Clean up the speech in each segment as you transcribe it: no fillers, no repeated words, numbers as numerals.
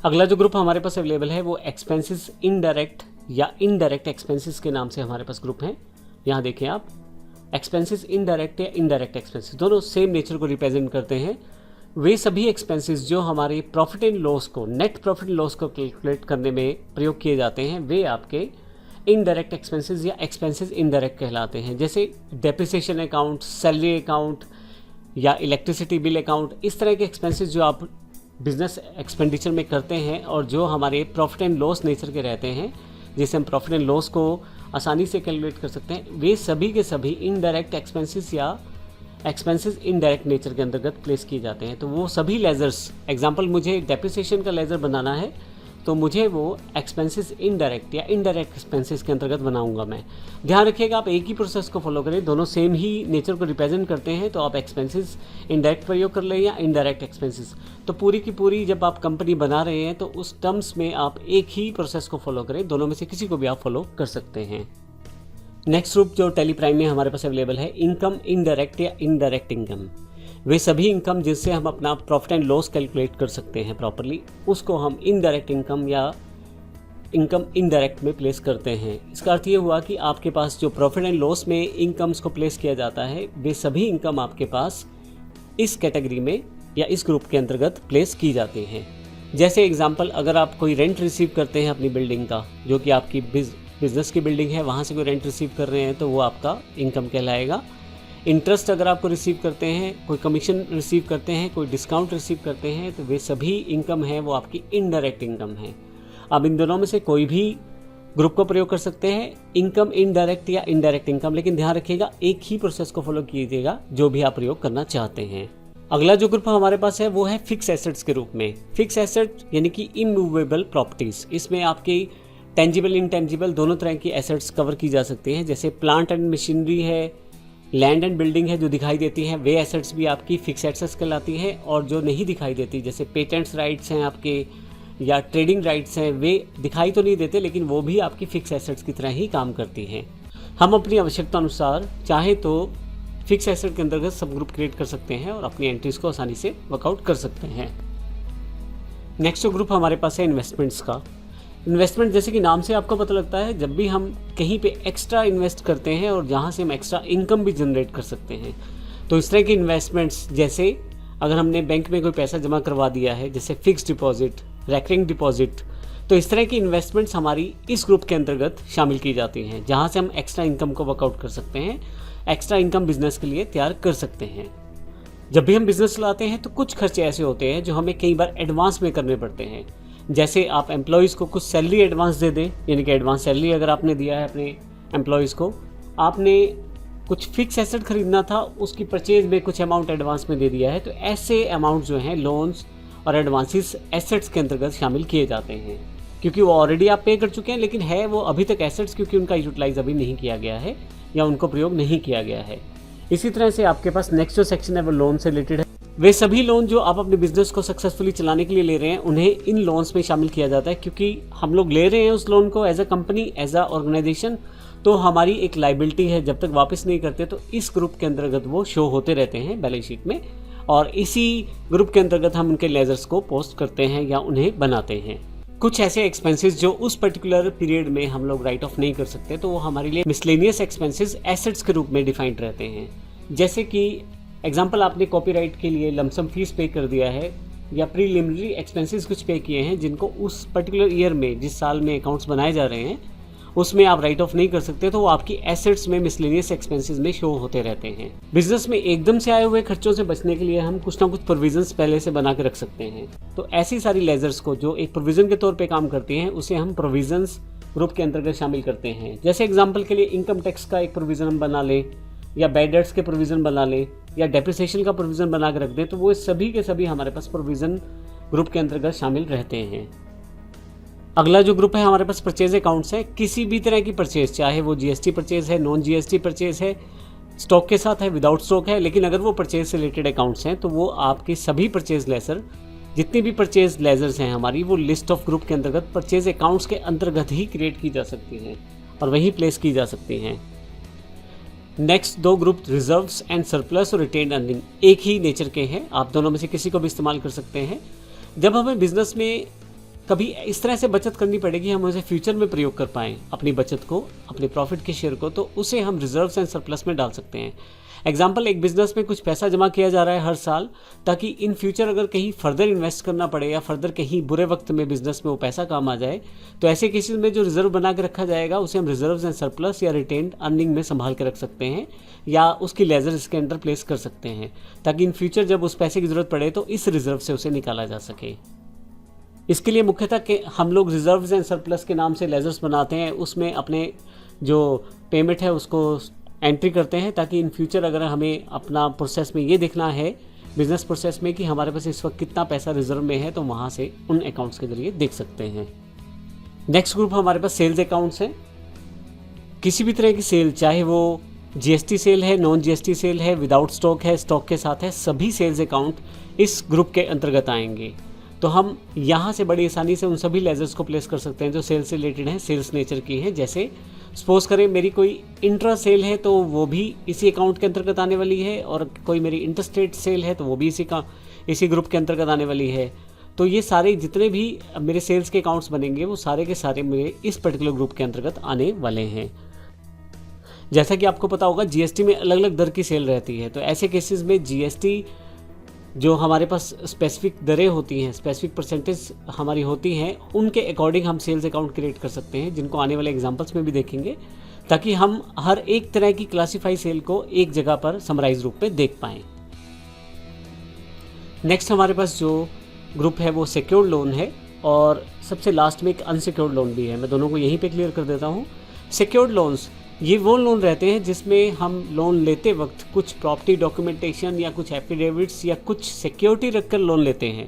अगला जो ग्रुप हमारे पास अवेलेबल है वो एक्सपेंसेस इनडायरेक्ट या इनडायरेक्ट एक्सपेंसेस के नाम से हमारे पास ग्रुप है। यहाँ देखें आप, एक्सपेंसेस इनडायरेक्ट या इनडायरेक्ट एक्सपेंसेस दोनों सेम नेचर को रिप्रेजेंट करते हैं। वे सभी एक्सपेंसेस जो हमारे प्रॉफिट एंड लॉस को, नेट प्रॉफिट एंड लॉस को कैलकुलेट करने में प्रयोग किए जाते हैं, वे आपके इनडायरेक्ट एक्सपेंसेस या एक्सपेंसेस इनडायरेक्ट कहलाते हैं। जैसे डेप्रिसिएशन अकाउंट, सैलरी अकाउंट या इलेक्ट्रिसिटी बिल अकाउंट, इस तरह के एक्सपेंसेस जो आप बिजनेस एक्सपेंडिचर में करते हैं और जो हमारे प्रॉफिट एंड लॉस नेचर के रहते हैं, जिससे हम प्रॉफिट एंड लॉस को आसानी से कैलकुलेट कर सकते हैं, वे सभी के सभी इनडायरेक्ट एक्सपेंसेस या एक्सपेंसेस इनडायरेक्ट नेचर के अंतर्गत प्लेस किए जाते हैं। तो वो सभी लेजर्स, एग्जांपल मुझे डेप्रिसिएशन का लेजर बनाना है तो मुझे वो एक्सपेंसेस इनडायरेक्ट या इनडायरेक्ट एक्सपेंसेस के अंतर्गत बनाऊंगा मैं। ध्यान रखिएगा आप एक ही प्रोसेस को फॉलो करें, दोनों सेम ही नेचर को रिप्रेजेंट करते हैं। तो आप एक्सपेंसेस इनडायरेक्ट प्रयोग कर लें या इनडायरेक्ट एक्सपेंसेस, तो पूरी की पूरी जब आप कंपनी बना रहे हैं तो उस टर्म्स में आप एक ही प्रोसेस को फॉलो करें, दोनों में से किसी को भी आप फॉलो कर सकते हैं। नेक्स्ट ग्रुप जो टैली प्राइम में हमारे पास अवेलेबल है, इनकम इनडायरेक्ट या इनडायरेक्ट इनकम। वे सभी इनकम जिससे हम अपना प्रॉफिट एंड लॉस कैलकुलेट कर सकते हैं प्रॉपरली, उसको हम इनडायरेक्ट इनकम या इनकम इनडायरेक्ट में प्लेस करते हैं। इसका अर्थ ये हुआ कि आपके पास जो प्रॉफिट एंड लॉस में इनकम्स को प्लेस किया जाता है, वे सभी इनकम आपके पास इस कैटेगरी में या इस ग्रुप के अंतर्गत प्लेस की जाती हैं। जैसे एग्जांपल, अगर आप कोई रेंट रिसीव करते हैं अपनी बिल्डिंग का, जो कि आपकी बिजनेस की बिल्डिंग है, वहाँ से कोई रेंट रिसीव कर रहे हैं तो वो आपका इनकम कहलाएगा। इंटरेस्ट अगर आपको रिसीव करते हैं, कोई कमीशन रिसीव करते हैं, कोई डिस्काउंट रिसीव करते हैं, तो वे सभी इनकम है वो आपकी इनडायरेक्ट इनकम है। अब इन दोनों में से कोई भी ग्रुप को प्रयोग कर सकते हैं, इनकम इनडायरेक्ट या इनडायरेक्ट इनकम, लेकिन ध्यान रखिएगा एक ही प्रोसेस को फॉलो कीजिएगा जो भी आप प्रयोग करना चाहते हैं। अगला जो ग्रुप हमारे पास है वो है फिक्स एसेट्स के रूप में। फिक्स एसेट यानी कि इमूवेबल प्रॉपर्टीज, इसमें आपकी टेंजिबल इनटेंजिबल दोनों तरह की एसेट्स कवर की जा सकती हैं। जैसे प्लांट एंड मशीनरी है, लैंड एंड बिल्डिंग है जो दिखाई देती हैं, वे एसेट्स भी आपकी फिक्स एसेट्स कहलाती हैं। और जो नहीं दिखाई देती, जैसे पेटेंट्स राइट्स हैं आपके या ट्रेडिंग राइट्स हैं, वे दिखाई तो नहीं देते लेकिन वो भी आपकी फिक्स एसेट्स की तरह ही काम करती हैं। हम अपनी आवश्यकता अनुसार चाहे तो फिक्स एसेट के अंतर्गत सब ग्रुप क्रिएट कर सकते हैं और अपनी एंट्रीज को आसानी से वर्कआउट कर सकते हैं। नेक्स्ट जो ग्रुप हमारे पास है इन्वेस्टमेंट्स का। इन्वेस्टमेंट जैसे कि नाम से आपको पता लगता है, जब भी हम कहीं पे एक्स्ट्रा इन्वेस्ट करते हैं और जहाँ से हम एक्स्ट्रा इनकम भी जनरेट कर सकते हैं, तो इस तरह की इन्वेस्टमेंट्स, जैसे अगर हमने बैंक में कोई पैसा जमा करवा दिया है, जैसे फिक्स डिपॉजिट, रेकरिंग डिपॉजिट, तो इस तरह की इन्वेस्टमेंट्स हमारी इस ग्रुप के अंतर्गत शामिल की जाती हैं, जहाँ से हम एक्स्ट्रा इनकम को वर्कआउट कर सकते हैं, एक्स्ट्रा इनकम बिजनेस के लिए तैयार कर सकते हैं। जब भी हम बिजनेस चलाते हैं तो कुछ खर्चे ऐसे होते हैं जो हमें कई बार एडवांस में करने पड़ते हैं। जैसे आप एम्प्लॉयज़ को कुछ सैलरी एडवांस दे दें, यानी कि एडवांस सैलरी अगर आपने दिया है अपने एम्प्लॉयज़ को, आपने कुछ फिक्स एसेट खरीदना था, उसकी परचेज में कुछ अमाउंट एडवांस में दे दिया है, तो ऐसे अमाउंट जो हैं लोन्स और एडवांसेस एसेट्स के अंतर्गत शामिल किए जाते हैं, क्योंकि वो ऑलरेडी आप पे कर चुके हैं, लेकिन है वो अभी तक एसेट्स, क्योंकि उनका यूटिलाइज अभी नहीं किया गया है या उनको प्रयोग नहीं किया गया है। इसी तरह से आपके पास नेक्स्ट जो सेक्शन है वो लोन से रिलेटेड है। वे सभी लोन जो आप अपने बिजनेस को सक्सेसफुली चलाने के लिए ले रहे हैं, उन्हें इन लोन्स में शामिल किया जाता है, क्योंकि हम लोग ले रहे हैं उस लोन को as a company, as a organization, तो हमारी एक लाइबिलिटी है। जब तक वापस नहीं करते तो इस ग्रुप के अंतर्गत वो शो होते रहते हैं बैलेंस शीट में, और इसी ग्रुप के अंतर्गत हम उनके लेजर्स को पोस्ट करते हैं या उन्हें बनाते हैं। कुछ ऐसे एक्सपेंसेस जो उस पर्टिकुलर पीरियड में हम लोग राइट ऑफ नहीं कर सकते, तो वो हमारे लिए मिसलेनियस एक्सपेंसेस एसेट्स के रूप में डिफाइंड रहते हैं। जैसे कि एग्जाम्पल, आपने कॉपीराइट के लिए लमसम फीस पे कर दिया है या प्रीलिमिनरी एक्सपेंसेस कुछ पे किए हैं, जिनको उस पर्टिकुलर ईयर में, जिस साल में अकाउंट्स बनाए जा रहे हैं, उसमें आप राइट ऑफ नहीं कर सकते, तो वो आपकी एसेट्स में मिसलेनियस एक्सपेंसेस में शो होते रहते हैं। बिजनेस में एकदम से आए हुए खर्चों से बचने के लिए हम कुछ ना कुछ प्रोविजंस पहले से बना के रख सकते हैं। तो ऐसी सारी लेजर्स को जो एक प्रोविजन के तौर पे काम करती हैं, उसे हम प्रोविजंस ग्रुप के अंतर्गत शामिल करते हैं। जैसे एग्जाम्पल के लिए इनकम टैक्स का एक प्रोविजन हम बना लें, या बैड डेट्स के प्रोविजन बना लें, या डेप्रिसिएशन का प्रोविजन बना के रख दें, तो वो सभी के सभी हमारे पास प्रोविजन ग्रुप के अंतर्गत शामिल रहते हैं। अगला जो ग्रुप है हमारे पास परचेज अकाउंट्स है। किसी भी तरह की परचेज, चाहे वो जीएसटी परचेज है, नॉन जीएसटी परचेज है, स्टॉक के साथ है, विदाउट स्टॉक है, लेकिन अगर वो परचेज से रिलेटेड अकाउंट्स हैं तो वो आपके सभी परचेज लेजर, जितनी भी परचेज लेजर्स हैं हमारी, वो लिस्ट ऑफ ग्रुप के अंतर्गत परचेज अकाउंट्स के अंतर्गत ही क्रिएट की जा सकती हैं और वहीं प्लेस की जा सकती हैं। नेक्स्ट दो ग्रुप रिजर्व्स एंड सरप्लस और रिटेन्ड अर्निंग एक ही नेचर के हैं, आप दोनों में से किसी को भी इस्तेमाल कर सकते हैं। जब हमें बिजनेस में कभी इस तरह से बचत करनी पड़ेगी हम उसे फ्यूचर में प्रयोग कर पाएँ अपनी बचत को, अपने प्रॉफिट के शेयर को, तो उसे हम रिजर्व्स एंड सरप्लस में डाल सकते हैं। एग्जाम्पल, एक बिजनेस में कुछ पैसा जमा किया जा रहा है हर साल, ताकि इन फ्यूचर अगर कहीं फर्दर इन्वेस्ट करना पड़े या फर्दर कहीं बुरे वक्त में बिजनेस में वो पैसा काम आ जाए, तो ऐसे केसेस में जो रिजर्व बना के रखा जाएगा उसे हम रिजर्व्स एंड सरप्लस या रिटेन्ड अर्निंग में संभाल के रख सकते हैं, या उसकी लेजर इसके अंदर प्लेस कर सकते हैं, ताकि इन फ्यूचर जब उस पैसे की ज़रूरत पड़े तो इस रिजर्व से उसे निकाला जा सके। इसके लिए मुख्यतः कि हम लोग रिजर्व्स एंड सरप्लस के नाम से लेजर्स बनाते हैं, उसमें अपने जो पेमेंट है उसको एंट्री करते हैं, ताकि इन फ्यूचर अगर हमें अपना प्रोसेस में ये देखना है, बिजनेस प्रोसेस में, कि हमारे पास इस वक्त कितना पैसा रिजर्व में है, तो वहाँ से उन अकाउंट्स के जरिए देख सकते हैं। नेक्स्ट ग्रुप हमारे पास सेल्स अकाउंट्स हैं। किसी भी तरह की सेल, चाहे वो जीएसटी सेल है, नॉन जीएसटी सेल है, विदाउट स्टॉक है, स्टॉक के साथ है, सभी सेल्स अकाउंट इस ग्रुप के अंतर्गत आएंगे। तो हम यहाँ से बड़ी आसानी से उन सभी लेजर्स को प्लेस कर सकते हैं जो सेल्स से रिलेटेड हैं, सेल्स नेचर की हैं। जैसे सपोज करें मेरी कोई इंट्रा सेल है तो वो भी इसी अकाउंट के अंतर्गत आने वाली है, और कोई मेरी इंटरस्टेट सेल है तो वो भी इसी ग्रुप के अंतर्गत आने वाली है। तो ये सारे जितने भी मेरे सेल्स के अकाउंट्स बनेंगे वो सारे के सारे मेरे इस पर्टिकुलर ग्रुप के अंतर्गत आने वाले हैं। जैसा कि आपको पता होगा जीएसटी में अलग अलग दर की सेल रहती है, तो ऐसे केसेस में जीएसटी जो हमारे पास स्पेसिफिक दरें होती हैं, स्पेसिफिक परसेंटेज हमारी होती हैं, उनके अकॉर्डिंग हम सेल्स अकाउंट क्रिएट कर सकते हैं, जिनको आने वाले एग्जांपल्स में भी देखेंगे, ताकि हम हर एक तरह की क्लासीफाई सेल को एक जगह पर समराइज रूप में देख पाएँ। नेक्स्ट हमारे पास जो ग्रुप है वो सिक्योर्ड लोन है, और सबसे लास्ट में एक अनसिक्योर्ड लोन भी है। मैं दोनों को यहीं पे क्लियर कर देता हूँ। सिक्योर्ड लोन्स ये वो लोन रहते हैं जिसमें हम लोन लेते वक्त कुछ प्रॉपर्टी डॉक्यूमेंटेशन या कुछ एफिडेविट्स या कुछ सिक्योरिटी रखकर लोन लेते हैं।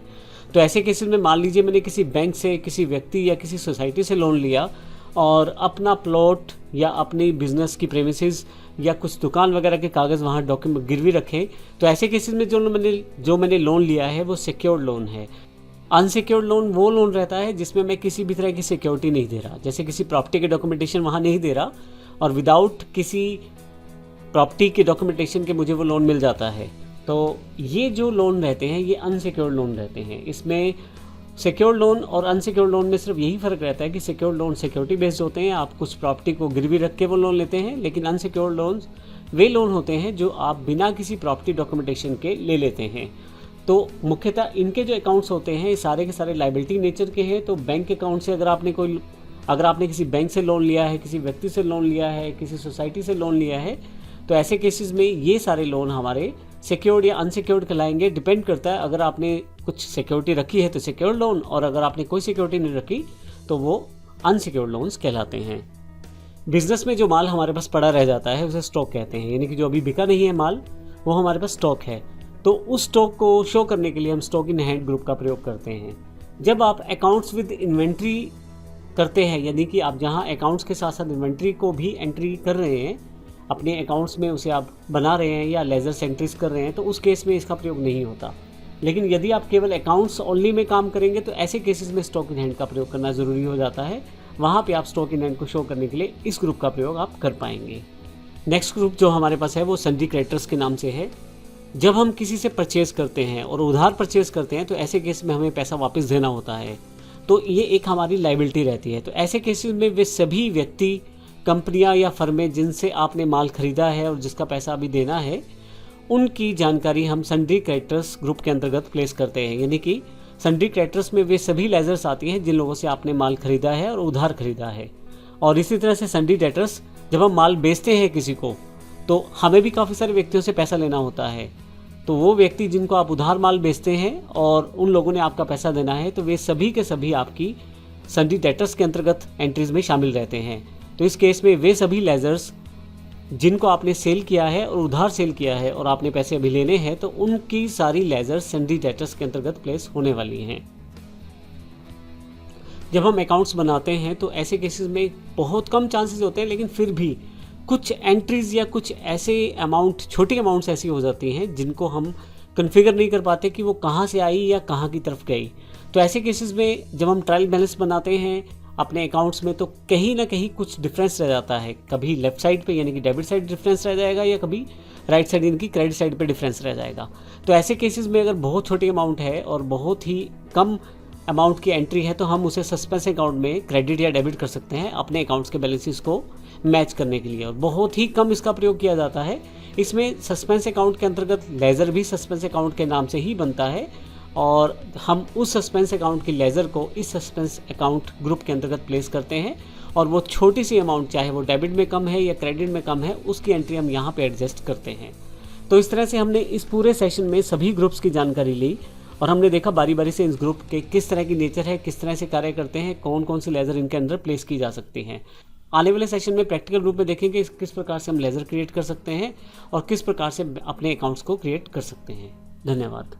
तो ऐसे केसेस में मान लीजिए मैंने किसी बैंक से, किसी व्यक्ति या किसी सोसाइटी से लोन लिया और अपना प्लॉट या अपनी बिजनेस की प्रेमिसेस या कुछ दुकान वगैरह के कागज़ वहाँ डॉक्यूमेंट गिरवी रखे, तो ऐसे केसेस में जो मैंने लोन लिया है वो सिक्योर्ड लोन है। अनसिक्योर्ड लोन वो लोन रहता है जिसमें मैं किसी भी तरह की सिक्योरिटी नहीं दे रहा, जैसे किसी प्रॉपर्टी के डॉक्यूमेंटेशन वहाँ नहीं दे रहा, और विदाउट किसी प्रॉपर्टी के डॉक्यूमेंटेशन के मुझे वो लोन मिल जाता है। तो ये जो लोन रहते हैं ये अनसिक्योर्ड लोन रहते हैं। इसमें सिक्योर्ड लोन और अनसिक्योर्ड लोन में सिर्फ यही फ़र्क रहता है कि सिक्योर्ड लोन सिक्योरिटी बेस्ड होते हैं, आप कुछ प्रॉपर्टी को गिरवी रख के वो लोन लेते हैं, लेकिन अनसिक्योर्ड लोन्स वे लोन होते हैं जो आप बिना किसी प्रॉपर्टी डॉक्यूमेंटेशन के ले लेते हैं। तो मुख्यतः इनके जो अकाउंट्स होते हैं सारे के सारे लायबिलिटी नेचर के हैं। तो बैंक अकाउंट से अगर आपने किसी बैंक से लोन लिया है, किसी व्यक्ति से लोन लिया है, किसी सोसाइटी से लोन लिया है, तो ऐसे केसेस में ये सारे लोन हमारे सिक्योर्ड या अनसिक्योर्ड कहलाएंगे। डिपेंड करता है, अगर आपने कुछ सिक्योरिटी रखी है तो सिक्योर्ड लोन, और अगर आपने कोई सिक्योरिटी नहीं रखी तो वो अनसिक्योर्ड लोन्स कहलाते हैं। बिजनेस में जो माल हमारे पास पड़ा रह जाता है उसे स्टॉक कहते हैं, यानी कि जो अभी बिका नहीं है माल वो हमारे पास स्टॉक है। तो उस स्टॉक को शो करने के लिए हम स्टॉक इन हैंड ग्रुप का प्रयोग करते हैं। जब आप अकाउंट्स विद इन्वेंट्री करते हैं, यानी कि आप जहां अकाउंट्स के साथ साथ इन्वेंट्री को भी एंट्री कर रहे हैं अपने अकाउंट्स में, उसे आप बना रहे हैं या लेजर्स एंट्रीज कर रहे हैं, तो उस केस में इसका प्रयोग नहीं होता। लेकिन यदि आप केवल अकाउंट्स ओनली में काम करेंगे तो ऐसे केसेस में स्टॉक इन हैंड का प्रयोग करना ज़रूरी हो जाता है। वहाँ पे आप स्टॉक इन हैंड को शो करने के लिए इस ग्रुप का प्रयोग आप कर पाएंगे। नेक्स्ट ग्रुप जो हमारे पास है वो सन्ड्री क्रेडिटर्स के नाम से है। जब हम किसी से परचेज़ करते हैं और उधार परचेज़ करते हैं तो ऐसे केस में हमें पैसा वापस देना होता है, तो ये एक हमारी लायबिलिटी रहती है। तो ऐसे केसेस में वे सभी व्यक्ति, कंपनियां या फर्में जिनसे आपने माल खरीदा है और जिसका पैसा अभी देना है, उनकी जानकारी हम सन्ड्री क्रेडिटर्स ग्रुप के अंतर्गत प्लेस करते हैं। यानी कि सन्ड्री क्रेडिटर्स में वे सभी लेजर्स आती हैं जिन लोगों से आपने माल खरीदा है और उधार खरीदा है। और इसी तरह से सन्ड्री डेटर्स, जब हम माल बेचते हैं किसी को तो हमें भी काफ़ी सारे व्यक्तियों से पैसा लेना होता है। तो वो व्यक्ति जिनको आप उधार माल बेचते हैं और उन लोगों ने आपका पैसा देना है, तो वे सभी के सभी आपकी सन्ड्री डेटर्स के अंतर्गत एंट्रीज में शामिल रहते हैं। तो इस केस में वे सभी लेजर्स जिनको आपने सेल किया है और उधार सेल किया है और आपने पैसे अभी लेने हैं, तो उनकी सारी लेजर्स सन्ड्री डेटर्स के अंतर्गत प्लेस होने वाली हैं। जब हम अकाउंट्स बनाते हैं तो ऐसे केसेस में बहुत कम चांसेस होते हैं, लेकिन फिर भी कुछ एंट्रीज या कुछ ऐसे अमाउंट, छोटी अमाउंट्स ऐसी हो जाती हैं जिनको हम कन्फिगर नहीं कर पाते कि वो कहाँ से आई या कहाँ की तरफ गई। तो ऐसे केसेस में जब हम ट्रायल बैलेंस बनाते हैं अपने अकाउंट्स में तो कहीं ना कहीं कुछ डिफरेंस रह जाता है। कभी लेफ्ट साइड पे यानी कि डेबिट साइड डिफरेंस रह जाएगा, या कभी राइट साइड यानी कि क्रेडिट साइड पे डिफरेंस रह जाएगा। तो ऐसे केसेस में अगर बहुत छोटी अमाउंट है और बहुत ही कम अमाउंट की एंट्री है तो हम उसे सस्पेंस अकाउंट में क्रेडिट या डेबिट कर सकते हैं अपने अकाउंट्स के बैलेंसेस को मैच करने के लिए, और बहुत ही कम इसका प्रयोग किया जाता है। इसमें सस्पेंस अकाउंट के अंतर्गत लेज़र भी सस्पेंस अकाउंट के नाम से ही बनता है, और हम उस सस्पेंस अकाउंट की लेज़र को इस सस्पेंस अकाउंट ग्रुप के अंतर्गत प्लेस करते हैं, और वो छोटी सी अमाउंट चाहे वो डेबिट में कम है या क्रेडिट में कम है उसकी एंट्री हम यहाँ पे एडजस्ट करते हैं। तो इस तरह से हमने इस पूरे सेशन में सभी ग्रुप्स की जानकारी ली और हमने देखा बारी बारी से इस ग्रुप के किस तरह की नेचर है, किस तरह से कार्य करते हैं, कौन कौन सी लेज़र इनके अंदर प्लेस की जा सकती हैं। आने वाले सेशन में प्रैक्टिकल रूप में देखेंगे किस प्रकार से हम लेज़र क्रिएट कर सकते हैं और किस प्रकार से अपने अकाउंट्स को क्रिएट कर सकते हैं। धन्यवाद।